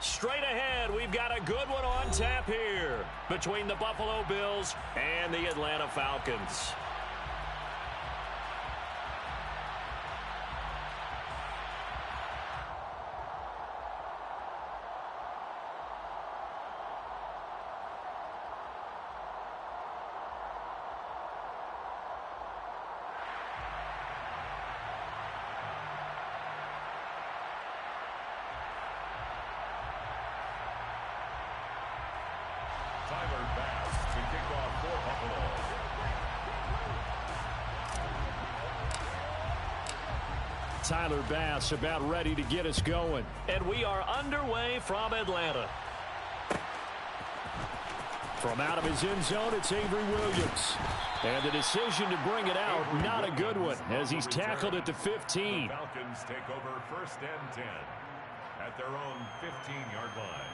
Straight ahead, we've got a good one on tap here between the Buffalo Bills and the Atlanta Falcons. Tyler Bass about ready to get us going. And we are underway from Atlanta. From out of his end zone, it's Avery Williams. And the decision to bring it out, not a good one, as he's tackled at the 15. The Falcons take over 1st and 10 at their own 15-yard line.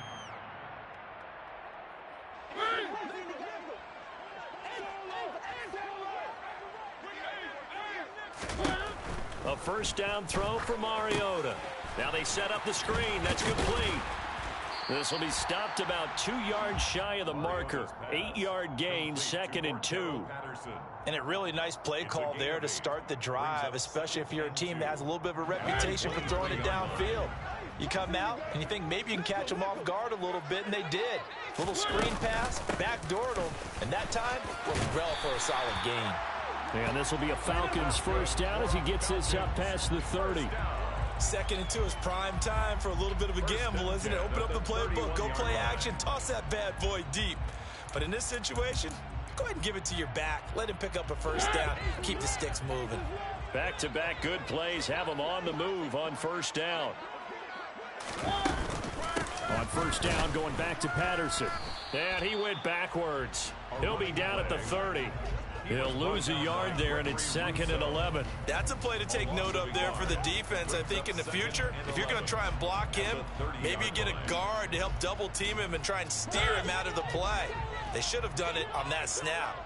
A first down throw for Mariota. Now they set up the screen. That's complete. This will be stopped about 2 yards shy of the marker. 8-yard gain, 2nd and 2. And a really nice play call there to start the drive, especially if you're a team that has a little bit of a reputation for throwing it downfield. You come out and you think maybe you can catch them off guard a little bit, and they did. Little screen pass, backdoored them, and that time was well for a solid gain. And this will be a Falcons first down as he gets this up past the 30. 2nd and 2 is prime time for a little bit of a gamble, isn't it? Open up the playbook, go play action, toss that bad boy deep. But in this situation, go ahead and give it to your back. Let him pick up a first down. Keep the sticks moving. Back-to-back good plays have him on the move on first down. On first down, going back to Patterson. And he went backwards. He'll be down at the 30. He'll lose a yard there, and it's 2nd and 11. That's a play to take note of there for the defense. I think in the future, if you're going to try and block him, maybe you get a guard to help double-team him and try and steer him out of the play. They should have done it on that snap.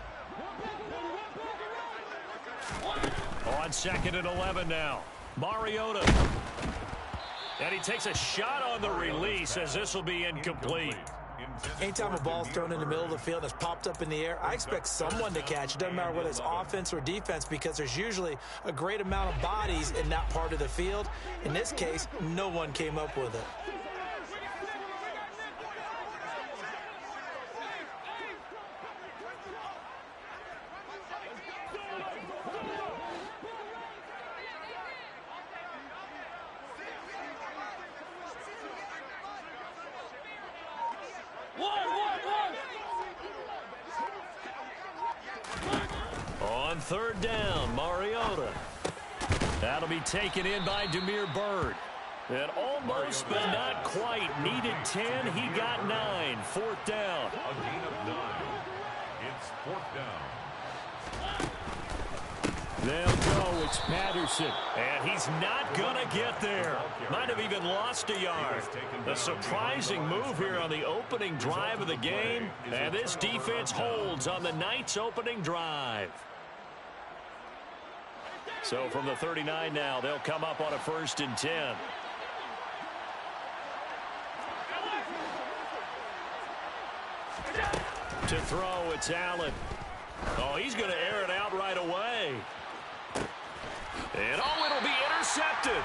On 2nd and 11 now. Mariota. And he takes a shot on the release as this will be incomplete. Anytime a ball's thrown in the middle of the field that's popped up in the air, I expect someone to catch. It doesn't matter whether it's offense or defense, because there's usually a great amount of bodies in that part of the field. In this case, no one came up with it. On 3rd down, Mariota. That'll be taken in by Damiere Byrd. And almost, but not quite. Needed 10. He got 9. 4th down. A gain of 9. It's 4th down. They'll go. It's Patterson. And he's not going to get there. Might have even lost a yard. A surprising move here on the opening drive of the game. And this defense holds on the night's opening drive. So from the 39 now, they'll come up on a 1st and 10. To throw, it's Allen. Oh, he's going to air it out right away. And oh, it'll be intercepted.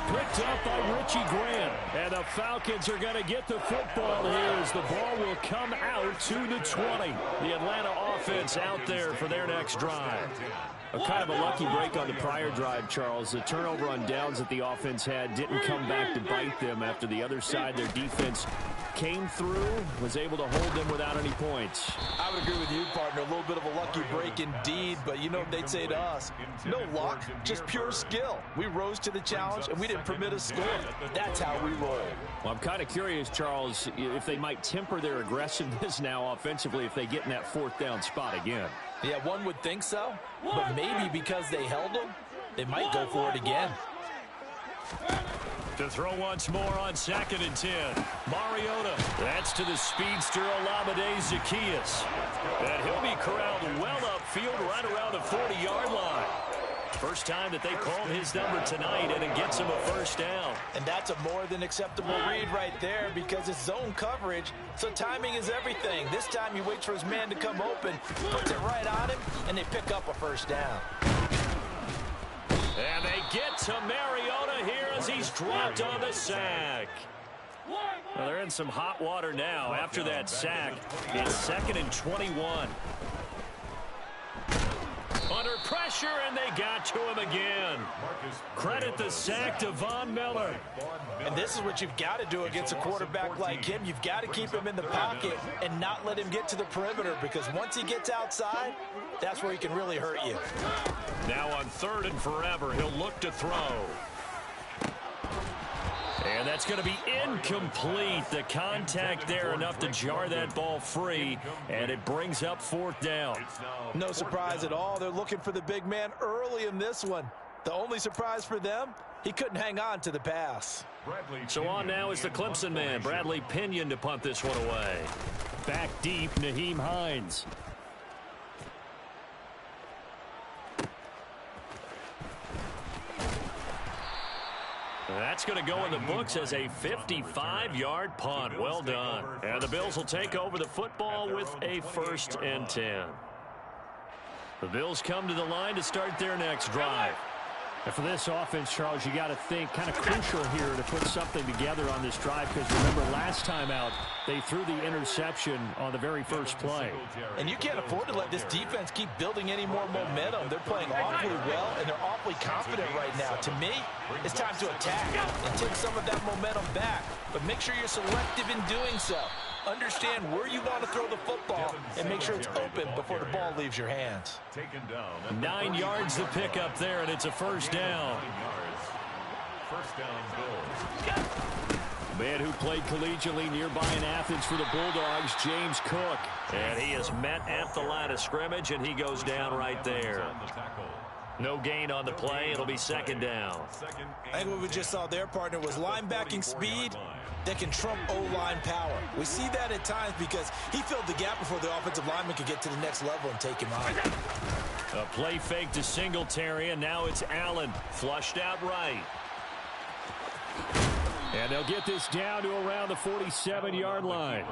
Picked up by Richie Grant. And the Falcons are going to get the football here as the ball will come out to the 20. The Atlanta offense out there for their next drive. A kind of a lucky break on the prior drive, Charles. The turnover on downs that the offense had didn't come back to bite them after the other side. Their defense came through, was able to hold them without any points. I would agree with you, partner. A little bit of a lucky break indeed, but you know what they'd say to us? No luck, just pure skill. We rose to the challenge, and we didn't permit a score. That's how we roll. Well, I'm kind of curious, Charles, if they might temper their aggressiveness now offensively if they get in that 4th down spot again. Yeah, one would think so, but maybe because they held them, they might go for it again. To throw once more on 2nd and 10. Mariota. That's to the speedster Olamide Zaccheaus. And he'll be corralled well upfield right around the 40-yard line. First time that they called his number tonight, and it gets him a first down. And that's a more than acceptable read right there because it's zone coverage, so timing is everything. This time he waits for his man to come open, puts it right on him, and they pick up a first down. And they get to Mariota here as he's dropped on the sack. Well, they're in some hot water now after that sack. It's 2nd and 21. Under pressure, and they got to him again. Credit the sack to Von Miller. And this is what you've got to do against a quarterback like him. You've got to keep him in the pocket and not let him get to the perimeter, because once he gets outside, that's where he can really hurt you. Now on 3rd and forever, he'll look to throw. And that's going to be incomplete. The contact there enough to jar that ball free, and it brings up 4th down. No surprise at all. They're looking for the big man early in this one. The only surprise for them, he couldn't hang on to the pass. So on now is the Clemson man, Bradley Pinion, to punt this one away. Back deep, Nyheim Hines. That's going to go in the books as a 55-yard punt. Well done. And the Bills will take over the football with a 1st and 10. The Bills come to the line to start their next drive. And for this offense, Charles, you got to think kind of crucial here to put something together on this drive, because remember last time out they threw the interception on the very first play. And you can't afford to let this defense keep building any more momentum. They're playing awfully well, and they're awfully confident right now. To me, it's time to attack and take some of that momentum back, but make sure you're selective in doing so. Understand where you want to throw the football and make sure it's open before the ball leaves your hands. 9 yards to pick up there, and it's a first down. First down, Bills. Man who played collegiately nearby in Athens for the Bulldogs, James Cook. And he is met at the line of scrimmage, and he goes down right there. No gain on the play. It'll be 2nd down. I think what we just saw there, partner, was linebacking speed that can trump O-line power. We see that at times because he filled the gap before the offensive lineman could get to the next level and take him on. A play fake to Singletary, and now it's Allen. Flushed out right. And they'll get this down to around the 47-yard line.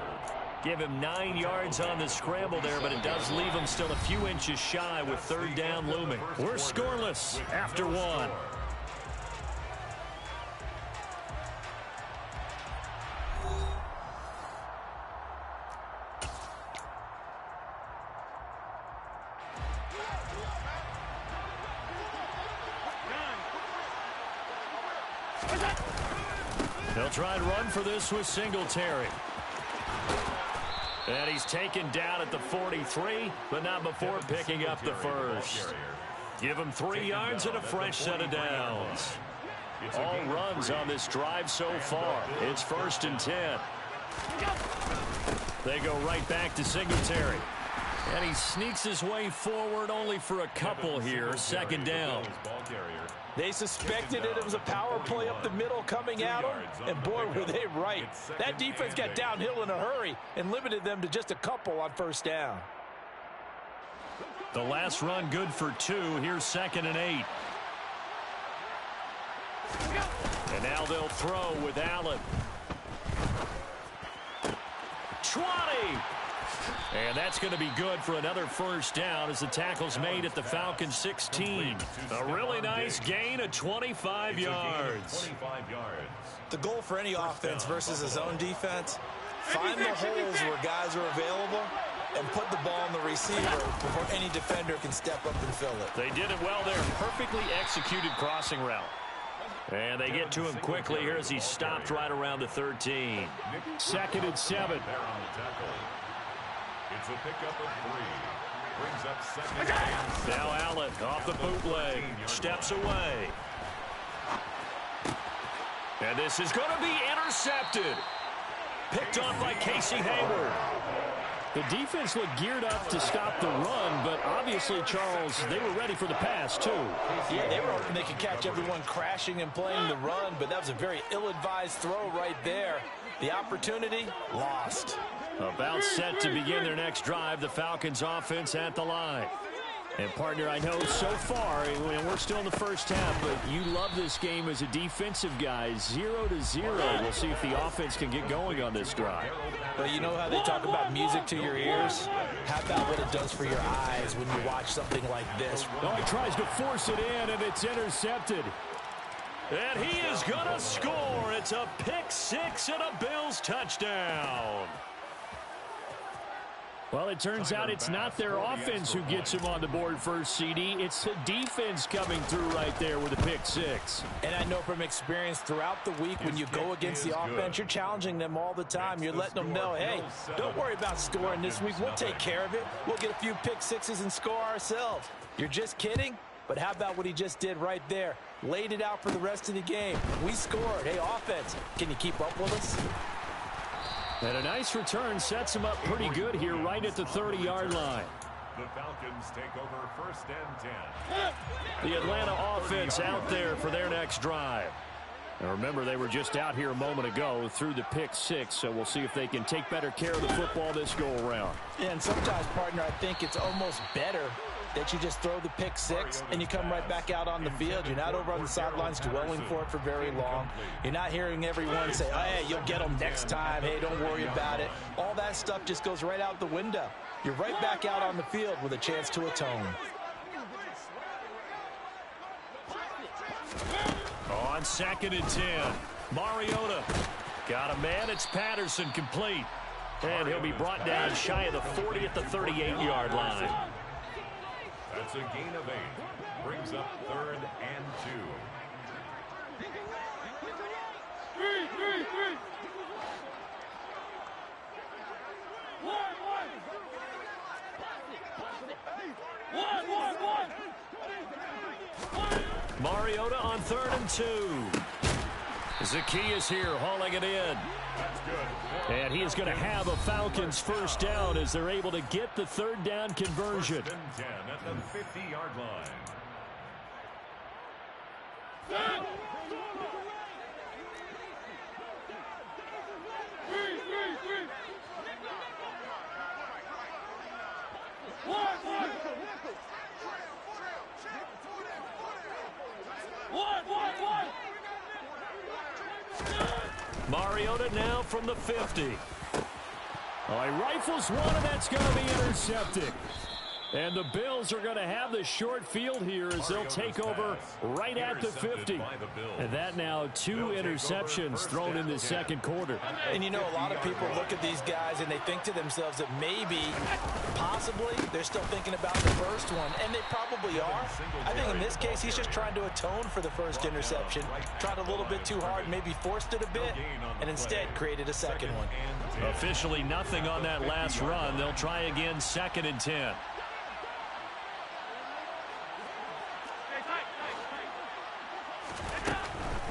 Give him 9 yards on the scramble there, but it does leave him still a few inches shy with 3rd down looming. We're scoreless after 1. They'll try and run for this with Singletary. And he's taken down at the 43, but not before picking up the first. Give him 3 yards and a fresh set of downs. All runs on this drive so far. It's 1st and 10. They go right back to Singletary. And he sneaks his way forward only for a couple here. 2nd down. They suspected it was a power play up the middle coming at them, and boy, were they right. That defense got downhill in a hurry and limited them to just a couple on 1st down. The last run good for 2. Here's 2nd and 8. And now they'll throw with Allen. 20! And that's going to be good for another first down as the tackle's made at the Falcons' 16. A really nice gain of 25 yards. The goal for any offense versus a zone defense, find the holes where guys are available and put the ball on the receiver before any defender can step up and fill it. They did it well there. Perfectly executed crossing route. And they get to him quickly here as he stopped right around the 13. 2nd and 7. It's a pickup of 3. Brings up 2nd and 10. Now Allen off the bootleg. Steps away. And this is going to be intercepted. Picked off by Casey Hayward. The defense looked geared up to stop the run, but obviously, Charles, they were ready for the pass, too. Yeah, they were hoping they could catch everyone crashing and playing the run, but that was a very ill-advised throw right there. The opportunity, lost. About set to begin their next drive, the Falcons offense at the line. And, partner, I know so far, and we're still in the first half, but you love this game as a defensive guy. 0-0. We'll see if the offense can get going on this drive. But you know how they talk about music to your ears? How about what it does for your eyes when you watch something like this? Oh, he tries to force it in, and it's intercepted. And he is going to score. It's a pick-6 and a Bills touchdown. Well, it turns out it's not their offense who gets him on the board first, CD. It's the defense coming through right there with a pick-6. And I know from experience throughout the week when you go against the offense, you're challenging them all the time. You're letting them know, hey, don't worry about scoring this week. We'll take care of it. We'll get a few pick-6s and score ourselves. You're just kidding? But how about what he just did right there? Laid it out for the rest of the game. We scored. Hey, offense, can you keep up with us? And a nice return sets him up pretty good here right at the 30-yard line. The Falcons take over first and 10. The Atlanta offense out there for their next drive. And remember, they were just out here a moment ago through the pick-6, so we'll see if they can take better care of the football this go-around. And sometimes, partner, I think it's almost better that you just throw the pick-6 and you come right back out on the field. You're not over on the sidelines dwelling for it for very long. You're not hearing everyone say, oh, hey, you'll get them next time. Hey, don't worry about it. All that stuff just goes right out the window. You're right back out on the field with a chance to atone. On 2nd and 10, Mariota got a man. It's Patterson complete. And he'll be brought down shy of the 40 at the 38-yard line. That's a gain of 8. Brings up 3rd and 2. Mariota on 3rd and 2. Zacchaeus here hauling it in. That's good. And he is going to have a Falcons first down as they're able to get the 3rd down conversion. 1st and 10 at the 50-yard line. Mariota now from the 50. Oh, he rifles one, and that's going to be intercepted. And the Bills are going to have the short field here as they'll take over right at the 50. And that now 2 interceptions thrown in the second quarter. And you know, a lot of people look at these guys and they think to themselves that maybe, possibly, they're still thinking about the first one. And they probably are. I think in this case, he's just trying to atone for the first interception. Tried a little bit too hard, maybe forced it a bit, and instead created a second one. Officially nothing on that last run. They'll try again 2nd and 10.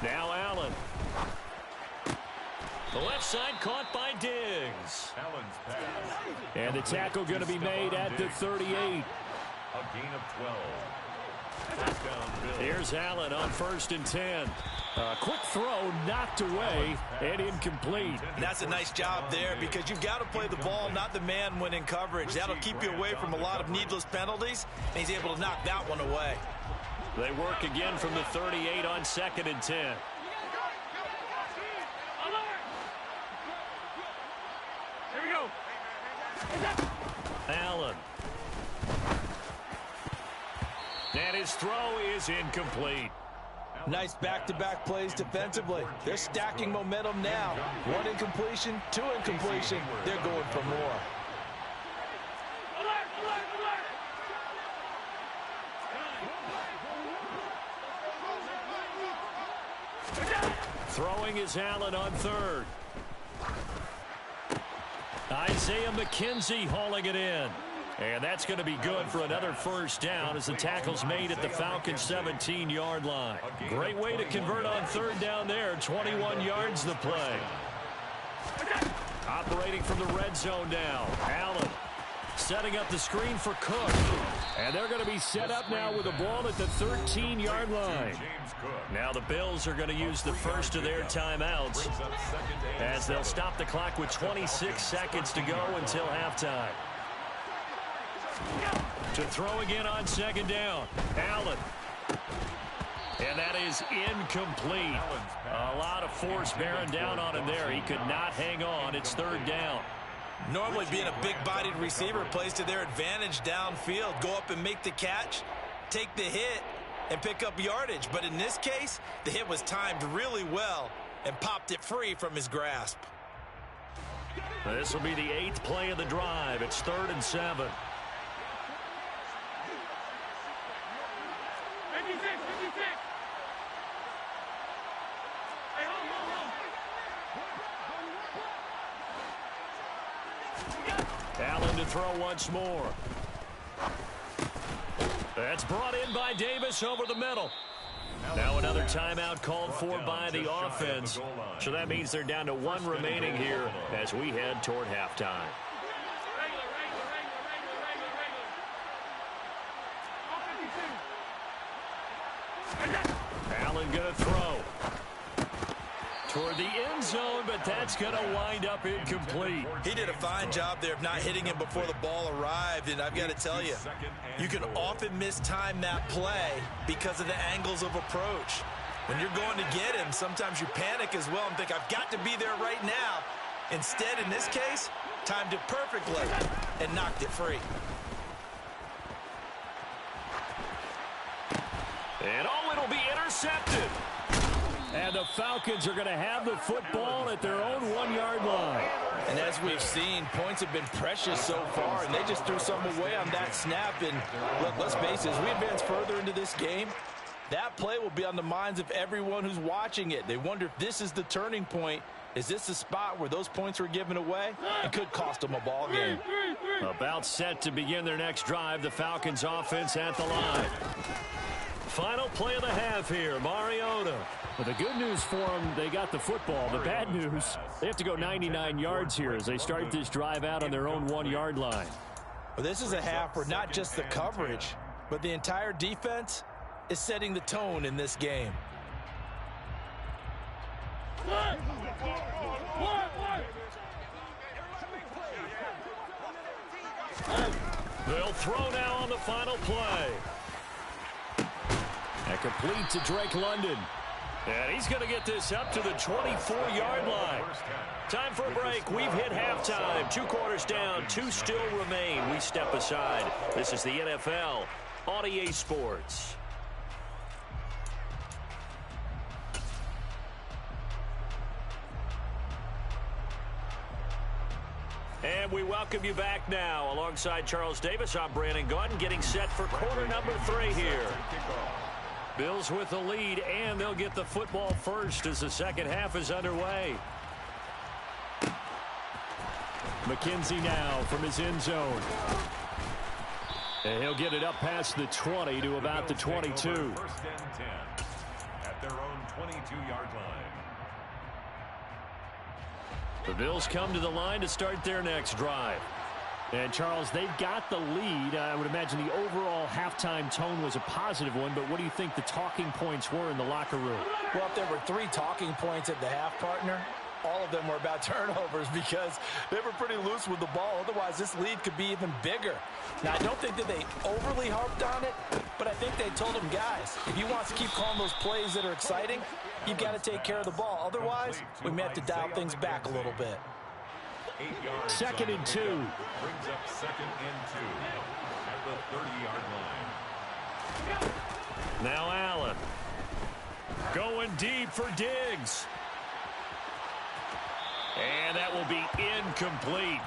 Now Allen. The left side caught by Diggs. Allen's pass. And the tackle going to be made at the 38. A gain of 12. First down, Bills. Here's Allen on 1st and 10. Quick throw knocked away and incomplete. And that's a nice job there because you've got to play the ball, not the man when in coverage. That'll keep you away from a lot of needless penalties, and he's able to knock that one away. They work again from the 38 on 2nd and 10. Here we go. Allen. And his throw is incomplete. Nice back-to-back plays defensively. They're stacking momentum now. 1 incompletion, 2 incompletion. They're going for more. Throwing is Allen on 3rd. Isaiah McKenzie hauling it in. And that's going to be good for another first down as the tackle's made at the Falcons' 17-yard line. Great way to convert on 3rd down there. 21 yards the play. Operating from the red zone now. Allen setting up the screen for Cook. And they're going to be set up now with the ball at the 13-yard line. Now the Bills are going to use the first of their timeouts as they'll stop the clock with 26 seconds to go until halftime. To throw again on second down. Allen. And that is incomplete. A lot of force bearing down on him there. He could not hang on. It's third down. Normally being a big-bodied receiver plays to their advantage downfield. Go up and make the catch, take the hit, and pick up yardage. But in this case, the hit was timed really well and popped it free from his grasp. This will be the 8th play of the drive. It's 3rd and 7. 56. Hey, hold. Allen to throw once more. That's brought in by Davis over the middle. Now another timeout called for by the offense. So that means they're down to 1 remaining here as we head toward halftime. Allen going to throw toward the end zone, but that's going to wind up incomplete. He did a fine job there of not hitting him before the ball arrived, and I've got to tell you, you can often mistime that play because of the angles of approach. When you're going to get him, sometimes you panic as well and think, I've got to be there right now. Instead, in this case, timed it perfectly and knocked it free. And it'll be intercepted. And the Falcons are going to have the football at their own 1-yard line. And as we've seen, points have been precious so far, and they just threw some away on that snap. And let's face it, as we advance further into this game, that play will be on the minds of everyone who's watching it. They wonder if this is the turning point. Is this the spot where those points were given away? It could cost them a ball game. About set to begin their next drive, the Falcons offense at the line. Final play of the half here, Mariota. But the good news for them, they got the football. The bad news, they have to go 99 yards here as they start this drive out on their own 1-yard line. Well, this is a half where not just the coverage, but the entire defense is setting the tone in this game. They'll throw now on the final play. And complete to Drake London. And he's going to get this up to the 24-yard line. Time for a break. We've hit halftime. 2 quarters down. 2 still remain. We step aside. This is the NFL on EA Sports. And we welcome you back now. Alongside Charles Davis, I'm Brandon Gunn, getting set for quarter number 3 here. Bills with the lead, and they'll get the football first as the second half is underway. McKenzie now from his end zone. And he'll get it up past the 20 to about the 22. First and 10 at their own 22-yard line. The Bills come to the line to start their next drive. And, Charles, they've got the lead. I would imagine the overall halftime tone was a positive one, but what do you think the talking points were in the locker room? Well, if there were 3 talking points at the half, partner, all of them were about turnovers because they were pretty loose with the ball. Otherwise, this lead could be even bigger. Now, I don't think that they overly harped on it, but I think they told them, guys, if you want to keep calling those plays that are exciting, you've got to take care of the ball. Otherwise, we may have to dial things back a little bit. 8 yards. 2nd and 2. Brings up 2nd and 2 at the 30-yard line. Now Allen. Going deep for Diggs. And that will be incomplete.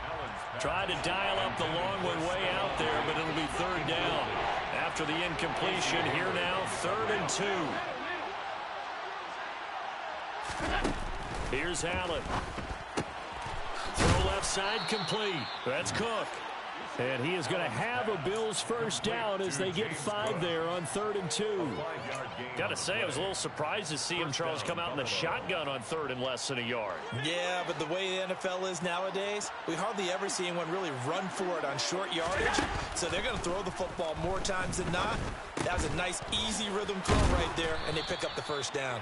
Tried to dial up the long one way out there, but it'll be 3rd down. After the incompletion, here now, 3rd and 2. Here's Allen. Throw left side complete. That's Cook. And he is going to have a Bills first down as they get 5 there on 3rd and 2. Got to say, I was a little surprised to see him, Charles, come out in the shotgun on 3rd and less than a yard. Yeah, but the way the NFL is nowadays, we hardly ever see anyone really run for it on short yardage. So they're going to throw the football more times than not. That was a nice, easy rhythm throw right there, and they pick up the first down.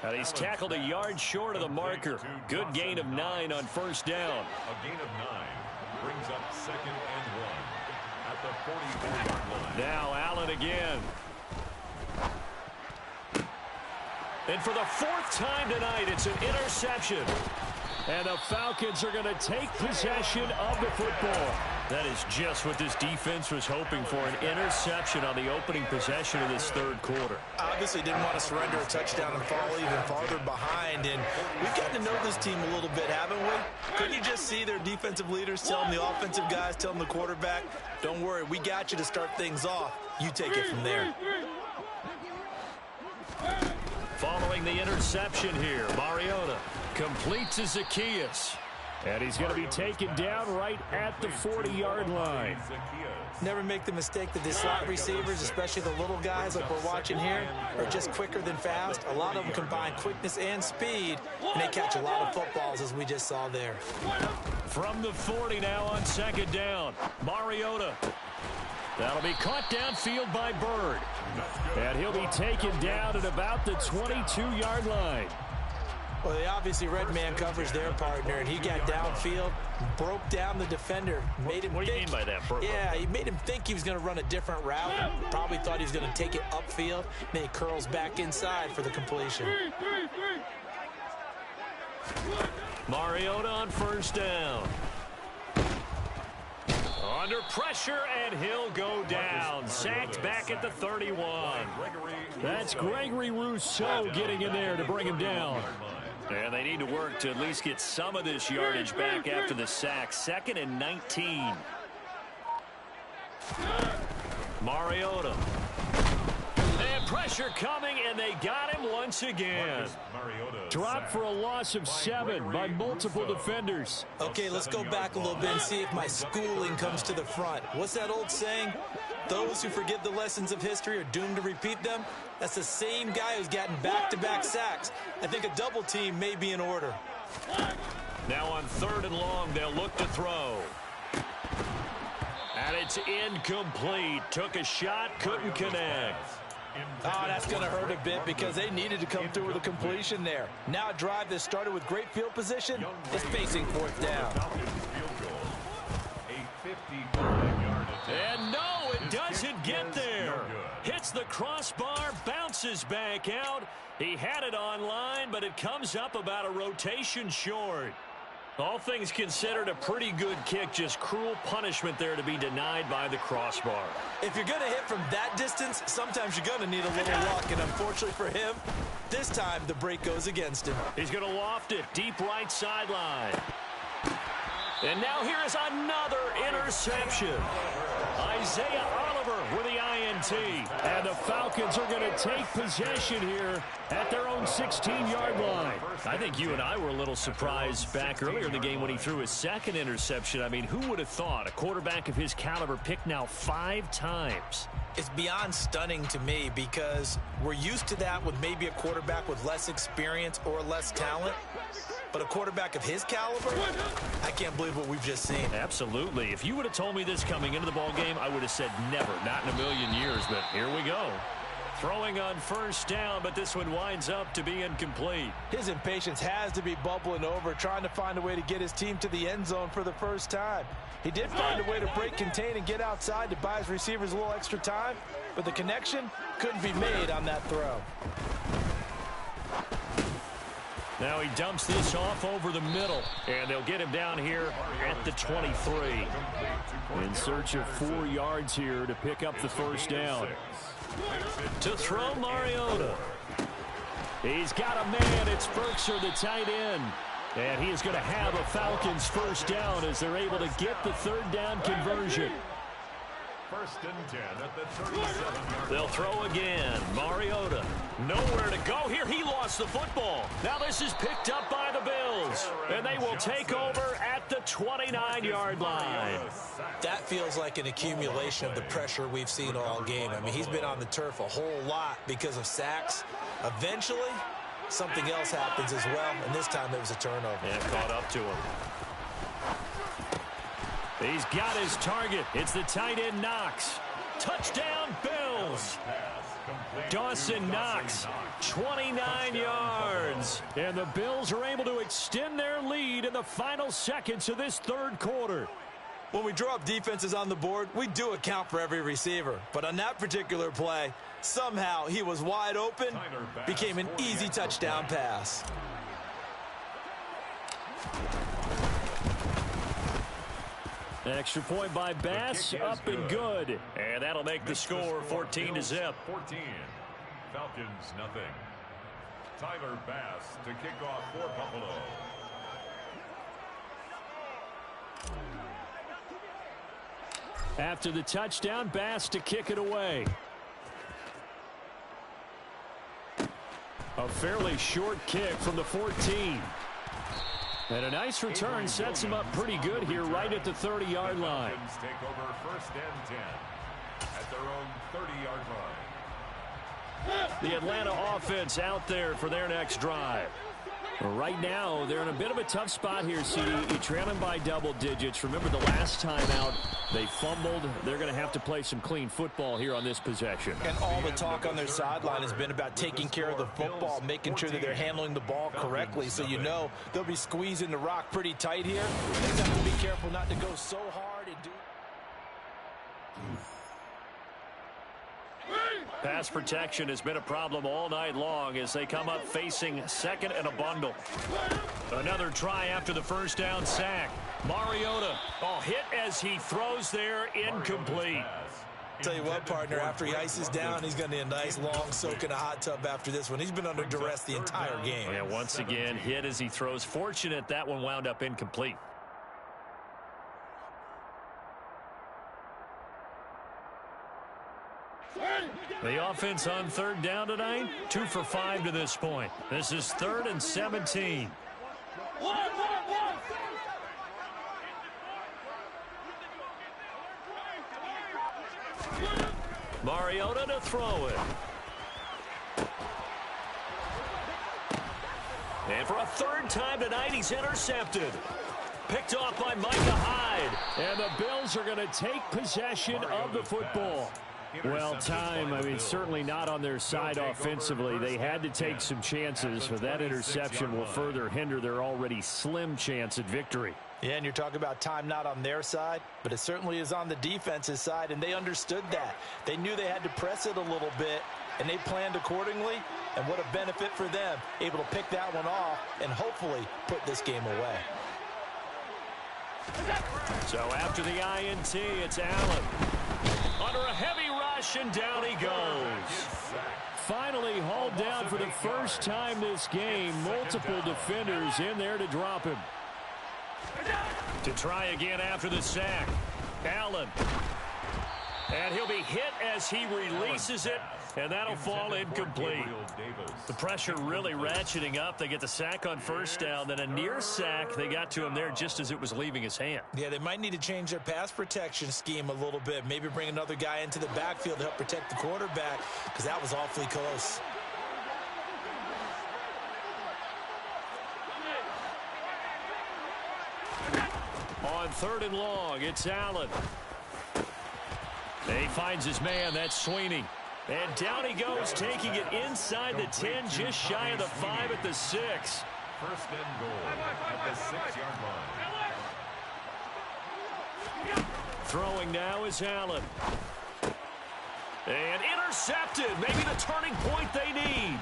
And he's tackled a yard short of the marker. Good gain of 9 on 1st down. A gain of 9 brings up 2nd and 1 at the 44-yard line. Now Allen again. And for the fourth time tonight, it's an interception. And the Falcons are going to take possession of the football. That is just what this defense was hoping for, an interception on the opening possession of this third quarter. Obviously didn't want to surrender a touchdown and fall even farther behind. And we've gotten to know this team a little bit, haven't we? Couldn't you just see their defensive leaders telling the offensive guys, telling the quarterback, don't worry, we got you to start things off. You take it from there. Following the interception here, Mariota completes to Zacchaeus. And he's going to be taken down right at the 40-yard line. Never make the mistake that the slot receivers, especially the little guys like we're watching here, are just quicker than fast. A lot of them combine quickness and speed, and they catch a lot of footballs, as we just saw there. From the 40 now on second down, Mariota. That'll be caught downfield by Bird. And he'll be taken down at about the 22-yard line. Well, they obviously red man covers their partner, and he got downfield, broke down the defender, made him What do you mean by that, Burko? Yeah, he made him think he was going to run a different route. Probably thought he was going to take it upfield, then he curls back inside for the completion. Mariota on first down. Under pressure, and he'll go down. Sacked back at the 31. That's Gregory Rousseau getting in there to bring him down. And they need to work to at least get some of this yardage back after the sack. 2nd and 19. Mariota. And pressure coming, and they got him once again. Dropped for a loss of 7 by multiple defenders. Okay, let's go back a little bit and see if my schooling comes to the front. What's that old saying? Those who forget the lessons of history are doomed to repeat them. That's the same guy who's gotten back-to-back sacks. I think a double team may be in order. Now on 3rd and long, they'll look to throw. And it's incomplete. Took a shot, couldn't connect. Oh, that's going to hurt a bit because they needed to come through with a completion there. Now a drive that started with great field position is facing 4th down. And no, it doesn't get there. Hits the crossbar, bounces back out. He had it on line, but it comes up about a rotation short. All things considered, a pretty good kick. Just cruel punishment there to be denied by the crossbar. If you're going to hit from that distance, sometimes you're going to need a little luck. And unfortunately for him, this time the break goes against him. He's going to loft it deep right sideline. And now here is another interception. Isaiah Oliver with the INT. And the Falcons are going to take possession here at their own 16-yard line. I think you and I were a little surprised back earlier in the game when he threw his 2nd interception. I mean, who would have thought a quarterback of his caliber picked now 5 times? It's beyond stunning to me because we're used to that with maybe a quarterback with less experience or less talent. But a quarterback of his caliber, I can't believe what we've just seen. Absolutely. If you would have told me this coming into the ball game, I would have said never, not in a million years. But here we go. Throwing on first down, but this one winds up to be incomplete. His impatience has to be bubbling over, trying to find a way to get his team to the end zone for the first time. He did find a way to break, contain, and get outside to buy his receivers a little extra time, but the connection couldn't be made on that throw. Now he dumps this off over the middle, and they'll get him down here at the 23. In search of 4 yards here to pick up the first down. To throw Mariota. He's got a man. It's Berkshire, the tight end. And he is going to have a Falcons first down as they're able to get the 3rd down conversion. 1st and 10 at the 37-yard. They'll throw again. Mariota. Nowhere to go here. He lost the football. Now this is picked up by the Bills. And they will take over at the 29-yard line. That feels like an accumulation of the pressure we've seen all game. I mean, he's been on the turf a whole lot because of sacks. Eventually, something else happens as well, and this time it was a turnover. And caught up to him. He's got his target. It's the tight end Knox. Touchdown, Bills. Dawson Knox, 29 yards. And the Bills are able to extend their lead in the final seconds of this 3rd quarter. When we draw up defenses on the board, we do account for every receiver. But on that particular play, somehow he was wide open, became an easy touchdown pass. Extra point by Bass, up and good. And that'll make the score 14-0. 14. Falcons, nothing. Tyler Bass to kick off for Buffalo. After the touchdown, Bass to kick it away. A fairly short kick from the 14. And a nice return sets him up pretty good here right at the 30-yard line. Falcons take over first and 10 at their own 30-yard line. The Atlanta offense out there for their next drive. Right now, they're in a bit of a tough spot here, CD. You're trailing by double digits. Remember the last time out, they fumbled. They're going to have to play some clean football here on this possession. And all the talk on their sideline has been about taking care of the football, making sure that they're handling the ball correctly. So you know they'll be squeezing the rock pretty tight here. They have to be careful not to go so hard and do... Pass protection has been a problem all night long as they come up facing second and a bundle. Another try after the first down sack. Mariota, hit as he throws there, incomplete. Tell you what, partner, after he ices down, he's going to need a nice long soak in a hot tub after this one. He's been under duress the entire game. Yeah, once again, hit as he throws. Fortunate that one wound up incomplete. The offense on third down tonight, 2 for 5 to this point. This is 3rd and 17. Mariota to throw it. And for a third time tonight, he's intercepted. Picked off by Micah Hyde. And the Bills are going to take possession of the football. Well, certainly not on their side offensively. They had to take some chances, but that interception will further hinder their already slim chance at victory. Yeah, and you're talking about time not on their side, but it certainly is on the defense's side, and they understood that. They knew they had to press it a little bit, and they planned accordingly, and what a benefit for them, able to pick that one off and hopefully put this game away. So after the INT, it's Allen. Under a heavy rush, and down he goes. Finally hauled down for the first time this game. Multiple defenders in there to drop him. To try again after the sack. Allen. And he'll be hit as he releases it, and that'll fall incomplete. The pressure really ratcheting up. They get the sack on first down, then a near sack. They got to him there just as it was leaving his hand. Yeah, they might need to change their pass protection scheme a little bit. Maybe bring another guy into the backfield to help protect the quarterback, because that was awfully close. On 3rd and long, it's Allen. He finds his man, that's Sweeney. And down he goes, taking it inside the 10, just shy of the 5 at the 6. First and goal at the 6-yard line. Throwing now is Allen. And intercepted, maybe the turning point they need.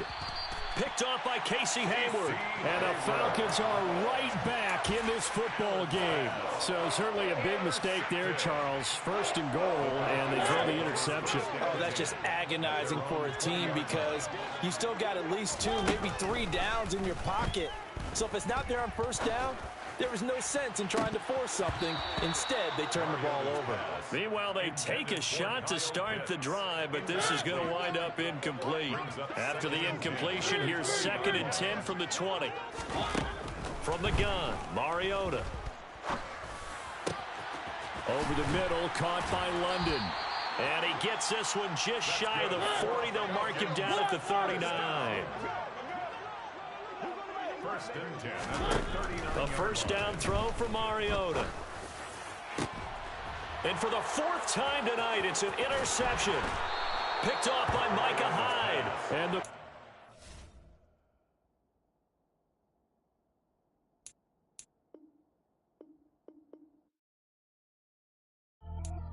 Picked off by Casey Hayward. And the Falcons are right back in this football game. So certainly a big mistake there, Charles. 1st and goal, and they throw the interception. Oh, that's just agonizing for a team because you still got at least 2, maybe 3 downs in your pocket. So if it's not there on first down, there was no sense in trying to force something. Instead, they turn the ball over. Meanwhile, they take a shot to start the drive, but this is going to wind up incomplete. After the incompletion, here's 2nd and 10 from the 20. From the gun, Mariota. Over the middle, caught by London. And he gets this one just shy of the 40. They'll mark him down at the 39. First and 10 at the 39. A first down throw for Mariota. And for the 4th time tonight, it's an interception. Picked off by Micah Hyde. And the